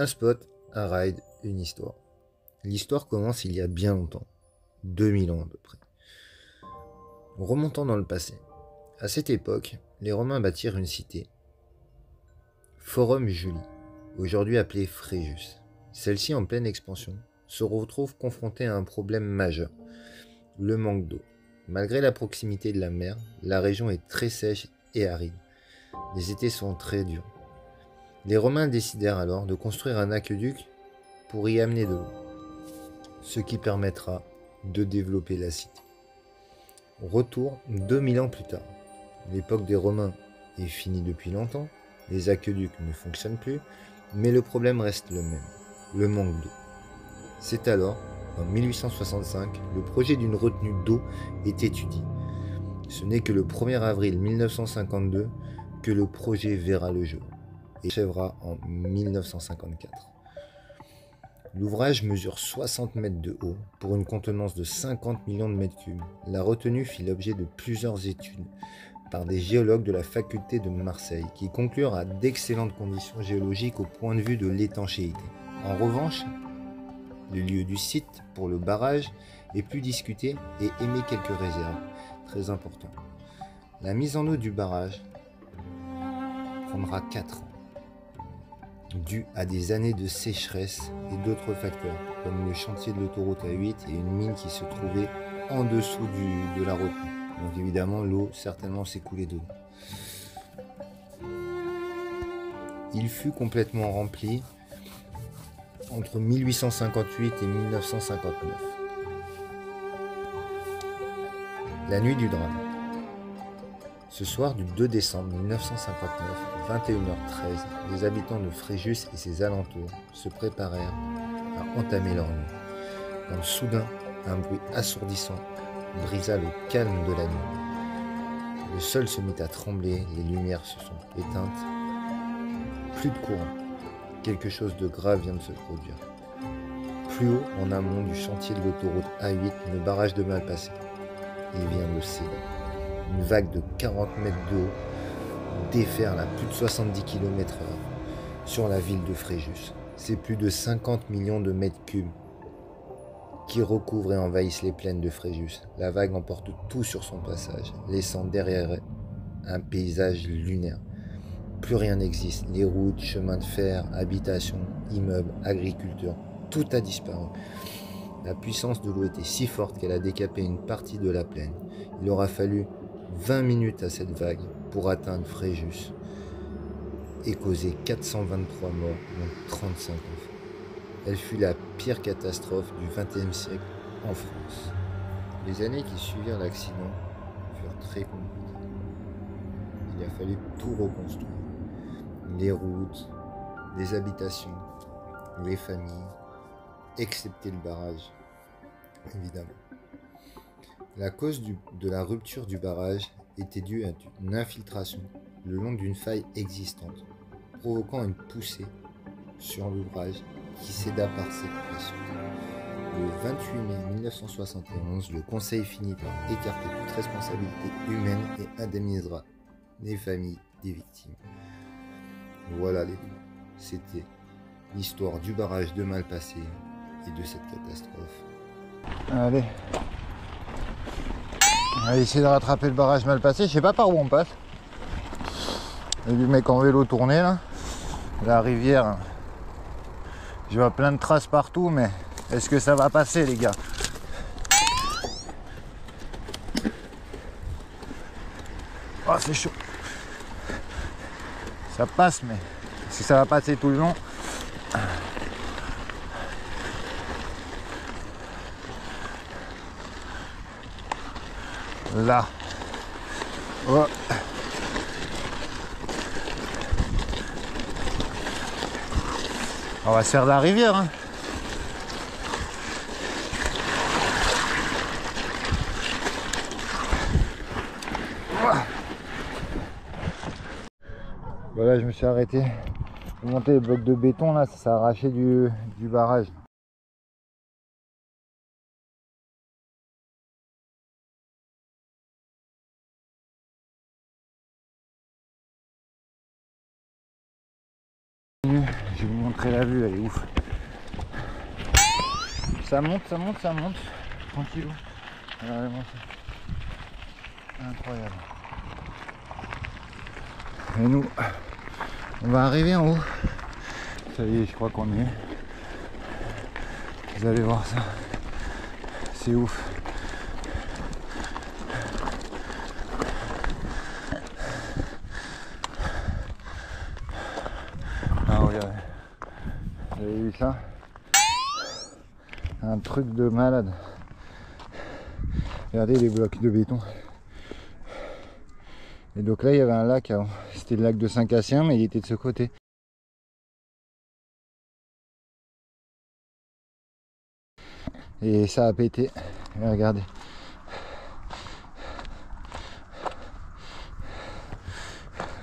Un spot, un ride, une histoire. L'histoire commence il y a bien longtemps, 2000 ans à peu près. Remontant dans le passé, à cette époque, les Romains bâtirent une cité, Forum Julii, aujourd'hui appelée Fréjus. Celle-ci, en pleine expansion, se retrouve confrontée à un problème majeur, le manque d'eau. Malgré la proximité de la mer, la région est très sèche et aride. Les étés sont très durs. Les Romains décidèrent alors de construire un aqueduc pour y amener de l'eau, ce qui permettra de développer la cité. Retour 2000 ans plus tard. L'époque des Romains est finie depuis longtemps, les aqueducs ne fonctionnent plus, mais le problème reste le même, le manque d'eau. C'est alors, en 1865, le projet d'une retenue d'eau est étudié. Ce n'est que le 1er avril 1952 que le projet verra le jour et achèvera en 1954. L'ouvrage mesure 60 mètres de haut pour une contenance de 50 millions de mètres cubes. La retenue fit l'objet de plusieurs études par des géologues de la faculté de Marseille qui conclurent à d'excellentes conditions géologiques au point de vue de l'étanchéité. En revanche, le lieu du site pour le barrage est plus discuté et émet quelques réserves, très importantes. La mise en eau du barrage prendra 4 ans, dû à des années de sécheresse et d'autres facteurs, comme le chantier de l'autoroute A8 et une mine qui se trouvait en dessous de la retenue. Donc évidemment, l'eau certainement s'écoulait dedans. Il fut complètement rempli entre 1858 et 1959. La nuit du drame. Ce soir du 2 décembre 1959, 21h13, les habitants de Fréjus et ses alentours se préparèrent à entamer leur nuit. Quand soudain, un bruit assourdissant brisa le calme de la nuit. Le sol se mit à trembler, les lumières se sont éteintes. Plus de courant. Quelque chose de grave vient de se produire. Plus haut, en amont du chantier de l'autoroute A8, le barrage de Malpasset. Il vient de céder. Une vague de 40 mètres de haut déferle à plus de 70 km/h sur la ville de Fréjus. C'est plus de 50 millions de mètres cubes qui recouvrent et envahissent les plaines de Fréjus. La vague emporte tout sur son passage, laissant derrière elle un paysage lunaire. Plus rien n'existe. Les routes, chemins de fer, habitations, immeubles, agriculture, tout a disparu. La puissance de l'eau était si forte qu'elle a décapé une partie de la plaine. Il aura fallu 20 minutes à cette vague pour atteindre Fréjus et causer 423 morts, dont 35 enfants. Elle fut la pire catastrophe du XXe siècle en France. Les années qui suivirent l'accident furent très compliquées. Il a fallu tout reconstruire. Les routes, les habitations, les familles, excepté le barrage, évidemment. La cause de la rupture du barrage était due à une infiltration le long d'une faille existante, provoquant une poussée sur l'ouvrage qui céda par cette pression. Le 28 mai 1971, le Conseil finit par écarter toute responsabilité humaine et indemnisera les familles des victimes. Voilà les deux. C'était l'histoire du barrage de Malpasset et de cette catastrophe. Allez. On va essayer de rattraper le barrage Malpasset. Je sais pas par où on passe. Il y a du mec en vélo tourné là. La rivière. Je vois plein de traces partout, mais est-ce que ça va passer les gars? Oh c'est chaud. Ça passe, mais est-ce que ça va passer tout le long? Là. Oh. On va se faire de la rivière, hein. Voilà, je me suis arrêté pour monter les blocs de béton là, ça s'est arraché du barrage. Je vais vous montrer la vue, elle est ouf. Ça monte, ça monte, ça monte. Tranquillou. Regardez-moi ça. Incroyable. Et nous, on va arriver en haut. Ça y est, je crois qu'on y est. Vous allez voir ça. C'est ouf. Ah regardez. Vous avez vu ça? Un truc de malade. Regardez les blocs de béton. Et donc là il y avait un lac avant. C'était le lac de Saint-Cassien mais il était de ce côté. Et ça a pété. Et regardez.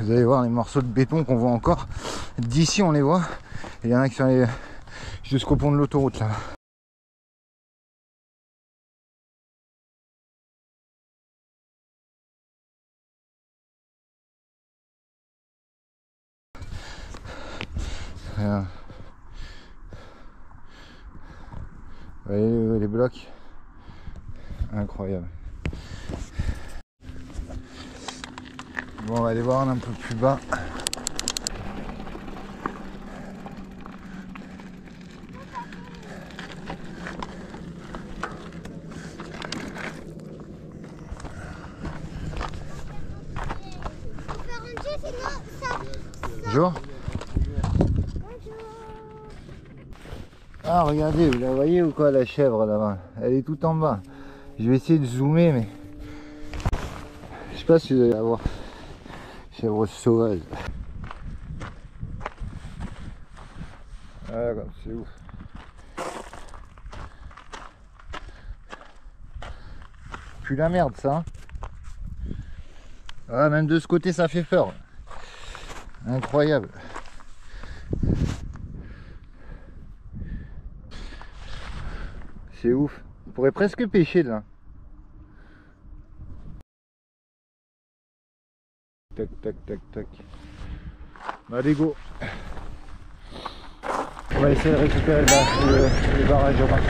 Vous allez voir les morceaux de béton qu'on voit encore. D'ici on les voit. Et il y en a qui sont allés jusqu'au pont de l'autoroute là. Regarde. Vous voyez les blocs. Incroyable. Bon, on va aller voir un peu plus bas. Bonjour. Ah regardez, vous la voyez ou quoi la chèvre là-bas? Elle est tout en bas. Je vais essayer de zoomer mais je sais pas si vous allez la voir. Chèvre sauvage. Ah c'est ouf. Puis la merde ça. Hein. Ah même de ce côté ça fait peur. Incroyable. C'est ouf. On pourrait presque pêcher là. Tac tac tac tac. Allez go. On va essayer de récupérer le barrage au bas.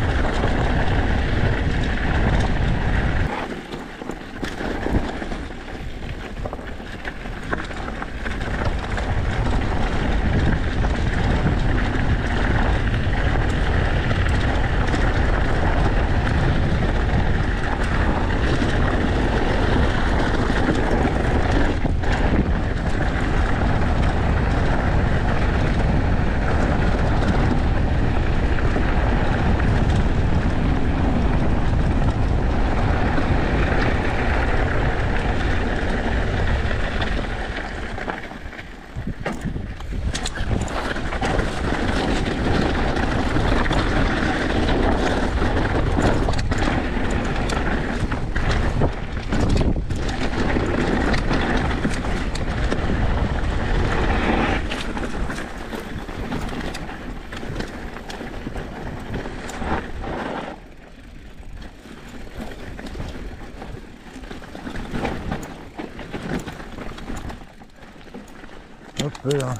Hop là.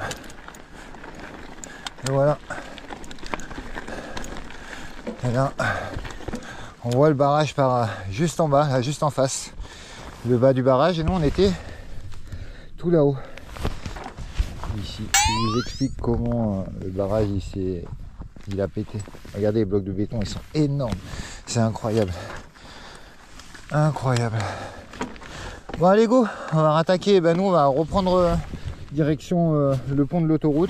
Et voilà. Et là, on voit le barrage par juste en bas, là, juste en face. Le bas du barrage et nous on était tout là-haut. Ici, je vous explique comment le barrage il a pété. Regardez les blocs de béton, ils sont énormes. C'est incroyable. Incroyable. Bon allez go, on va rattaquer. Ben, nous on va reprendre direction le pont de l'autoroute.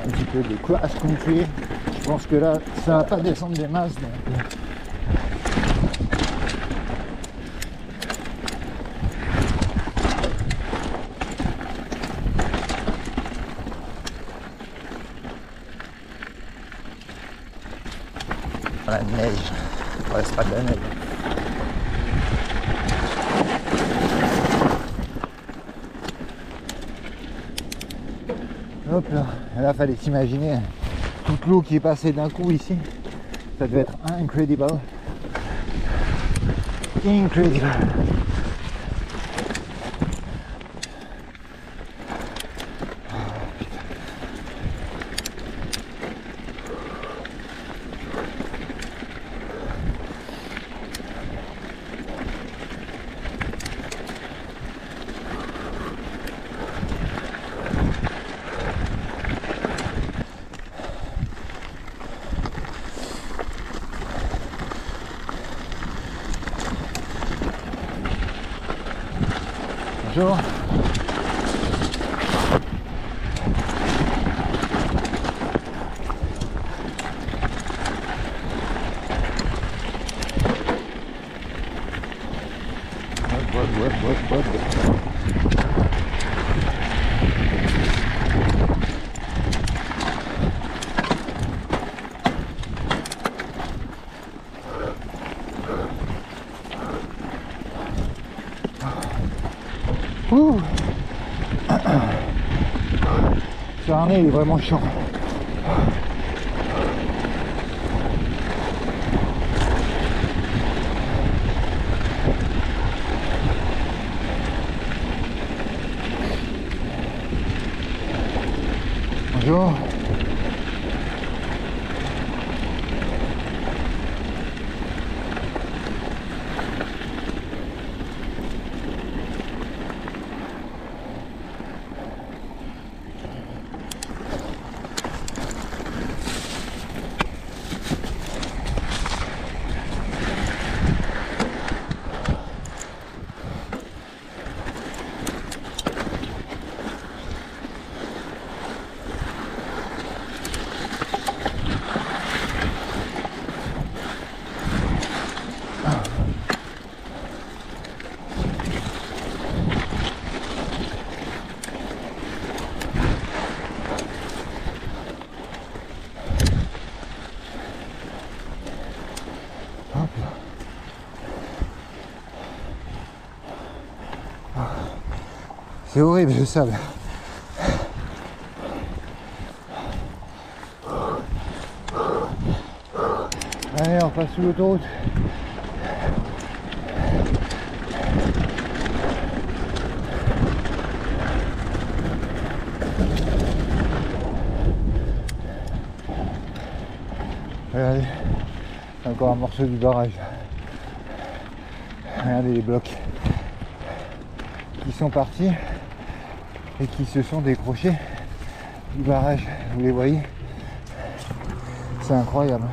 Un petit peu de cross country. Je pense que là ça va pas descendre des masses. Donc... La neige, ouais, c'est pas de la neige. Hop là, et là fallait s'imaginer toute l'eau qui est passée d'un coup ici. Ça devait être incredible. Incredible. Bonjour. Ouh. Ce harnais il est vraiment chiant. Bonjour. C'est horrible le sable. Allez, on passe sous l'autoroute. Regardez, encore un morceau du barrage. Regardez les blocs qui sont partis et qui se sont décrochés du barrage. Vous les voyez, c'est incroyable.